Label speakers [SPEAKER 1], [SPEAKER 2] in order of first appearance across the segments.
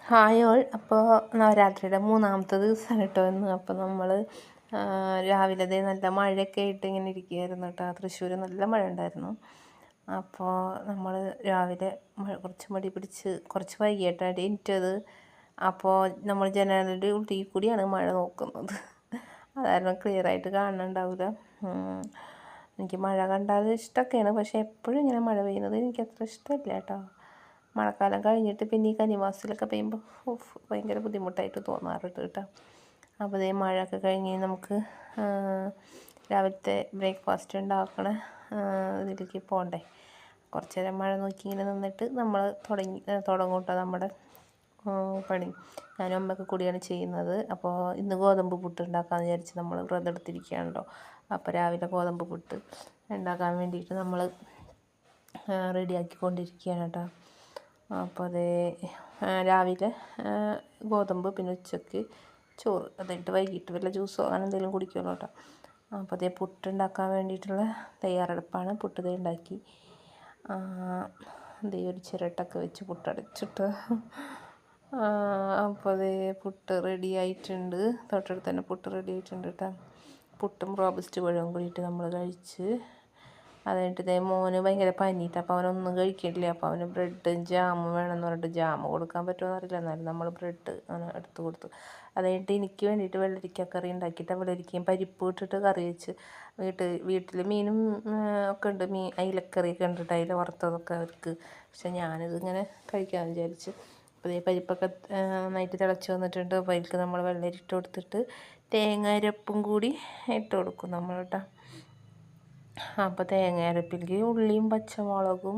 [SPEAKER 1] Hi all. അപ്പോൾ നവരാത്രിയുടെ മൂന്നാമത്തെ ദിവസമാണ് കേട്ടോ ഇന്ന്. അപ്പോൾ നമ്മൾ രാവിലെ നല്ല മഴയൊക്കെ ആയിട്ട് ഇങ്ങനെ ഇരിക്കുകയായിരുന്നു കേട്ടോ. തൃശ്ശൂർ നല്ല മഴ ഉണ്ടായിരുന്നു. അപ്പോൾ നമ്മൾ രാവിലെ കുറച്ച് മടി പിടിച്ച് കുറച്ച് വൈകിട്ടാണ് എണീറ്റത്. അപ്പോൾ നമ്മൾ ജനലിൻ്റെ ഉള്ളിൽ കൂടിയാണ് മഴ നോക്കുന്നത്. അതായിരുന്നു ക്ലിയറായിട്ട് കാണുന്നുണ്ടാവില്ല. എനിക്ക് മഴ കണ്ടാൽ ഇഷ്ടമൊക്കെയാണ്, പക്ഷേ എപ്പോഴും ഇങ്ങനെ മഴ പെയ്യുന്നത് എനിക്ക് അത്ര ഇഷ്ടമില്ല കേട്ടോ. മഴക്കാലം കഴിഞ്ഞിട്ട് പിന്നെ ഈ കന്നിമാസത്തിലൊക്കെ പെയ്യുമ്പോൾ ഭയങ്കര ബുദ്ധിമുട്ടായിട്ട് തോന്നാറുണ്ട് കേട്ടോ. അപ്പോൾ അതേ മഴയൊക്കെ കഴിഞ്ഞ് നമുക്ക് രാവിലത്തെ ബ്രേക്ക്ഫാസ്റ്റ് ഉണ്ടാക്കണ ഇതിലേക്ക് പോകണ്ടേ. കുറച്ച് നേരം മഴ നോക്കി ഇങ്ങനെ നിന്നിട്ട് നമ്മൾ തുടങ്ങും കേട്ടോ നമ്മുടെ പണി. ഞാനും അമ്മയൊക്കെ കൂടിയാണ് ചെയ്യുന്നത്. അപ്പോൾ ഇന്ന് ഗോതമ്പ് പുട്ട് ഉണ്ടാക്കാമെന്ന് വിചാരിച്ച് നമ്മൾ വ്രതം എടുത്തിരിക്കുകയാണല്ലോ. അപ്പോൾ രാവിലെ ഗോതമ്പ് പുട്ട് ഉണ്ടാക്കാൻ വേണ്ടിയിട്ട് നമ്മൾ റെഡിയാക്കിക്കൊണ്ടിരിക്കുകയാണ് കേട്ടോ. അപ്പോൾ അതേ രാവിലെ ഗോതമ്പ്, പിന്നെ ഉച്ചയ്ക്ക് ചോറ്, അതായിട്ട് വൈകിട്ട് വല്ല ജ്യൂസോ അങ്ങനെ എന്തെങ്കിലും കുടിക്കുമല്ലോ കേട്ടോ. അപ്പോൾ അതേ പുട്ടുണ്ടാക്കാൻ വേണ്ടിയിട്ടുള്ള തയ്യാറെടുപ്പാണ്. പുട്ട് ദേ ഉണ്ടാക്കി. ദേ ഒരു ചിരട്ടൊക്കെ വെച്ച് പുട്ടടച്ചിട്ട് അപ്പോൾ അതേ പുട്ട് റെഡി ആയിട്ടുണ്ട്. തൊട്ടടുത്ത് തന്നെ പുട്ട് റെഡി ആയിട്ടുണ്ട് കേട്ടോ. പുട്ടും റോബസ്റ്റ് പഴവും കൂടിയിട്ട് നമ്മൾ കഴിച്ച്. അത് കഴിഞ്ഞിട്ട് ഇതേ മോന് ഭയങ്കര പനിയിട്ട്, അപ്പോൾ അവനൊന്നും കഴിക്കില്ല. അപ്പോൾ അവന് ബ്രെഡും ജാമും വേണമെന്ന് പറഞ്ഞിട്ട് ജാമ് കൊടുക്കാൻ പറ്റുമോ അറിയില്ല, എന്നാലും നമ്മൾ ബ്രെഡ് അങ്ങനെ എടുത്ത് കൊടുത്തു. അത് കഴിഞ്ഞിട്ട് എനിക്ക് വേണ്ടിയിട്ട് വെള്ളരിക്ക കറി ഉണ്ടാക്കിയിട്ട് വെള്ളരിക്കയും പരിപ്പ് ഇട്ടിട്ട് കറി വെച്ച്. വീട്ടിൽ മീനും ഒക്കെ ഉണ്ട്, അയിലക്കറിയൊക്കെ ഉണ്ട്, അയില വറുത്തതൊക്കെ അവർക്ക്. പക്ഷെ ഞാനിത് ഇങ്ങനെ കഴിക്കാമെന്ന് വിചാരിച്ച്. അപ്പോൾ ഈ പരിപ്പൊക്കെ നന്നായിട്ട് തിളച്ച് വന്നിട്ടുണ്ട്. അപ്പോൾ അതിലേക്ക് നമ്മൾ വെള്ളരി ഇട്ട് കൊടുത്തിട്ട് തേങ്ങ അരപ്പും കൂടി ഇട്ട് കൊടുക്കും നമ്മൾ കേട്ടോ. അപ്പോൾ തേങ്ങ അരപ്പിലേക്ക് ഉള്ളിയും പച്ചമുളകും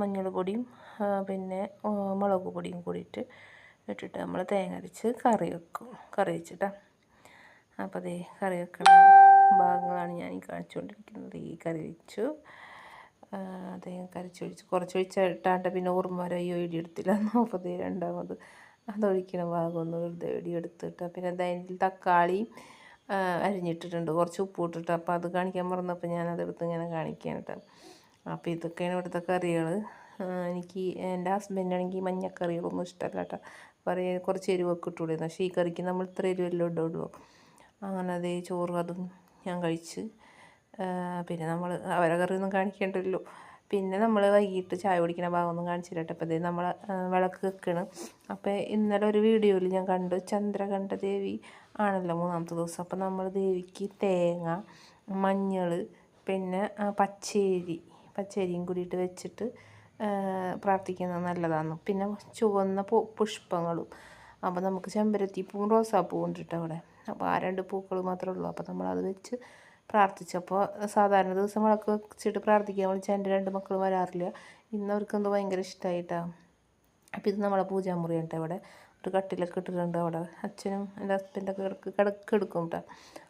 [SPEAKER 1] മഞ്ഞൾ പൊടിയും പിന്നെ മുളക് പൊടിയും കൂടിയിട്ട് ഇട്ടിട്ട് നമ്മൾ തേങ്ങ അരച്ച് കറി വെച്ചിട്ടാ. അപ്പോൾ അതേ കറി വെക്കുന്ന ഭാഗങ്ങളാണ് ഞാൻ ഈ കാണിച്ചുകൊണ്ടിരിക്കുന്നത്. ഈ കറി വെച്ചു, തേങ്ങ കരച്ചൊഴിച്ച് കുറച്ചൊഴിച്ചിട്ടാണ്ട് പിന്നെ ഓർമ്മ വരെ ഇടിയെടുത്തില്ല. അപ്പോൾ അതേ രണ്ടാമത് അതൊഴിക്കണ ഭാഗം ഒന്ന് വെറുതെ ഇടിയെടുത്തിട്ട് പിന്നെ അതിൽ തക്കാളി അരിഞ്ഞിട്ടിട്ടുണ്ട്, കുറച്ച് ഉപ്പ് ഇട്ടിട്ട്. അപ്പോൾ അത് കാണിക്കാൻ മറന്നപ്പോൾ ഞാനതെടുത്ത് ഇങ്ങനെ കാണിക്കുകയാണ് കേട്ടോ. അപ്പോൾ ഇതൊക്കെയാണ് ഇവിടുത്തെ കറികൾ. എനിക്ക് എൻ്റെ ഹസ്ബൻഡാണെങ്കിൽ മഞ്ഞക്കറികളൊന്നും ഇഷ്ടമല്ല കേട്ടോ. പറയുക കുറച്ച് എരിവൊക്കെ ഇട്ടുകൂടെ, പക്ഷേ ഈ കറിക്ക് നമ്മൾ ഇത്ര എരിവെല്ലാം ഇടുള്ളൂ. അങ്ങനെ അതേ ചോറ് അതും ഞാൻ കഴിച്ച്. പിന്നെ നമ്മൾ അവരെ കറിയൊന്നും കാണിക്കേണ്ടല്ലോ. പിന്നെ നമ്മൾ വൈകിട്ട് ചായ കുടിക്കുന്ന ഭാഗമൊന്നും കാണിച്ചില്ല കേട്ടോ. അപ്പോൾ അതേ നമ്മൾ വിളക്ക് വെക്കണം. അപ്പോൾ ഇന്നലെ ഒരു വീഡിയോയിൽ ഞാൻ കണ്ടു, ചന്ദ്രകണ്ഠ ദേവി ആണല്ലോ മൂന്നാമത്തെ ദിവസം. അപ്പോൾ നമ്മൾ ദേവിക്ക് തേങ്ങ, മഞ്ഞൾ, പിന്നെ പച്ചരിയും കൂടിയിട്ട് വെച്ചിട്ട് പ്രാർത്ഥിക്കുന്നത് നല്ലതാണ്. പിന്നെ ചുവന്ന പുഷ്പങ്ങളും. അപ്പോൾ നമുക്ക് ചെമ്പരത്തിപ്പൂവും റോസാപ്പൂവും ഉണ്ട് കേട്ടോ അവിടെ. അപ്പോൾ ആ രണ്ട് പൂക്കൾ മാത്രമേ ഉള്ളൂ. അപ്പോൾ നമ്മളത് വെച്ച് പ്രാർത്ഥിച്ചപ്പോൾ സാധാരണ ദിവസം വിളക്ക് വെച്ചിട്ട് പ്രാർത്ഥിക്കാൻ വിളിച്ചാൽ എൻ്റെ രണ്ട് മക്കൾ വരാറില്ല. ഇന്ന് അവർക്കെന്തോ ഭയങ്കര ഇഷ്ടമായിട്ടാണ്. അപ്പോൾ ഇത് നമ്മളെ പൂജാമുറിയാണ് കേട്ടോ. ഇവിടെ ഒരു കട്ടിലൊക്കെ ഇട്ടിട്ടുണ്ട്. അവിടെ അച്ഛനും എൻ്റെ ഹസ്ബൻഡൊക്കെ കിടക്കും കേട്ടോ.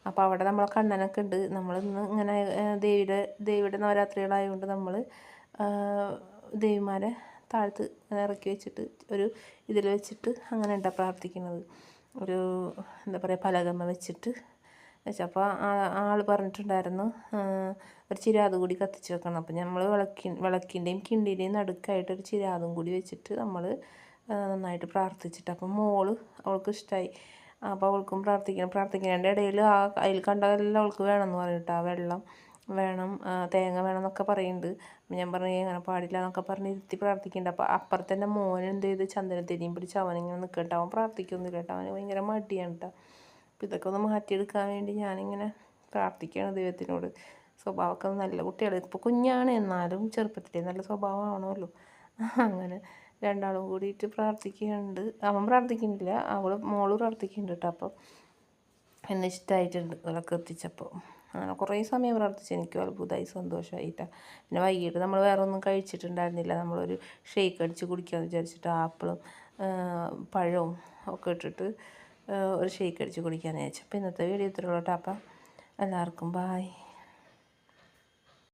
[SPEAKER 1] അപ്പോൾ അവിടെ നമ്മളെ കണ്ണനൊക്കെ ഉണ്ട്. നമ്മളിന്ന് ഇങ്ങനെ ദേവിയുടെ നവരാത്രികളായതുകൊണ്ട് നമ്മൾ ദേവിമാരെ താഴത്ത് ഇറക്കി വെച്ചിട്ട് ഒരു ഇതിൽ വെച്ചിട്ട് അങ്ങനെ ഉണ്ടാ പ്രാർത്ഥിക്കുന്നത്. ഒരു എന്താ പറയുക, പലകമ്മ വെച്ചിട്ട് അപ്പോൾ ആൾ പറഞ്ഞിട്ടുണ്ടായിരുന്നു ഒരു ചിരാത് കൂടി കത്തിച്ച് വെക്കണം. അപ്പോൾ നമ്മൾ വിളക്കിൻ്റെയും കിണ്ടിൻ്റെയും നടുക്കായിട്ട് ഒരു ചിരാതും കൂടി വെച്ചിട്ട് നമ്മൾ നന്നായിട്ട് പ്രാർത്ഥിച്ചിട്ട്. അപ്പം അവൾക്ക് ഇഷ്ടമായി. അപ്പോൾ അവൾക്കും പ്രാർത്ഥിക്കുന്നതിൻ്റെ ഇടയിൽ അതിൽ കണ്ടതെല്ലാം അവൾക്ക് വേണമെന്ന് പറഞ്ഞിട്ട്, ആ വെള്ളം വേണം, തേങ്ങ വേണം എന്നൊക്കെ പറയുന്നുണ്ട്. ഞാൻ പറഞ്ഞു അങ്ങനെ പാടില്ല എന്നൊക്കെ പറഞ്ഞ് ഇരുത്തി പ്രാർത്ഥിക്കുന്നുണ്ട്. അപ്പോൾ അപ്പുറത്തന്നെ മോൻ എന്ത് ചെയ്ത് ചന്ദനത്തിരിയും പിടിച്ച് അവനിങ്ങനെ നിൽക്കട്ടെ. അവൻ പ്രാർത്ഥിക്കൊന്നുമില്ല കേട്ടോ, അവന് ഭയങ്കര മടിയാണ് കേട്ടോ. അപ്പോൾ ഇതൊക്കെ ഒന്ന് മാറ്റിയെടുക്കാൻ വേണ്ടി ഞാനിങ്ങനെ പ്രാർത്ഥിക്കുകയാണ് ദൈവത്തിനോട്. സ്വഭാവമൊക്കെ നല്ല കുട്ടികൾ, ഇപ്പോൾ കുഞ്ഞാണ്, എന്നാലും ചെറുപ്പത്തിലേ നല്ല സ്വഭാവമാണല്ലോ. അങ്ങനെ രണ്ടാളും കൂടിയിട്ട് പ്രാർത്ഥിക്കുന്നുണ്ട്. അവൻ പ്രാർത്ഥിക്കുന്നില്ല, മോള് പ്രാർത്ഥിക്കുന്നുണ്ട് കേട്ടോ. അപ്പോൾ എന്നെ ഇഷ്ടമായിട്ടുണ്ട് വിളക്ക് എത്തിച്ചപ്പോൾ. അങ്ങനെ കുറേ സമയം പ്രാർത്ഥിച്ചു. എനിക്ക് അത്ഭുതമായി, സന്തോഷമായിട്ടാണ്. പിന്നെ വൈകിട്ട് നമ്മൾ വേറെ ഒന്നും കഴിച്ചിട്ടുണ്ടായിരുന്നില്ല. നമ്മളൊരു ഷേക്ക് അടിച്ച് കുടിക്കാമെന്ന് വിചാരിച്ചിട്ട് ആപ്പിളും പഴവും ഒക്കെ ഇട്ടിട്ട് ഒരു ഷേക്ക് അടിച്ച് കുടിക്കാമെന്ന് വിചാരിച്ചു. അപ്പോൾ ഇന്നത്തെ വീഡിയോ ഇത്രയുള്ളൂ കേട്ടോ. അപ്പം എല്ലാവർക്കും ബായ്.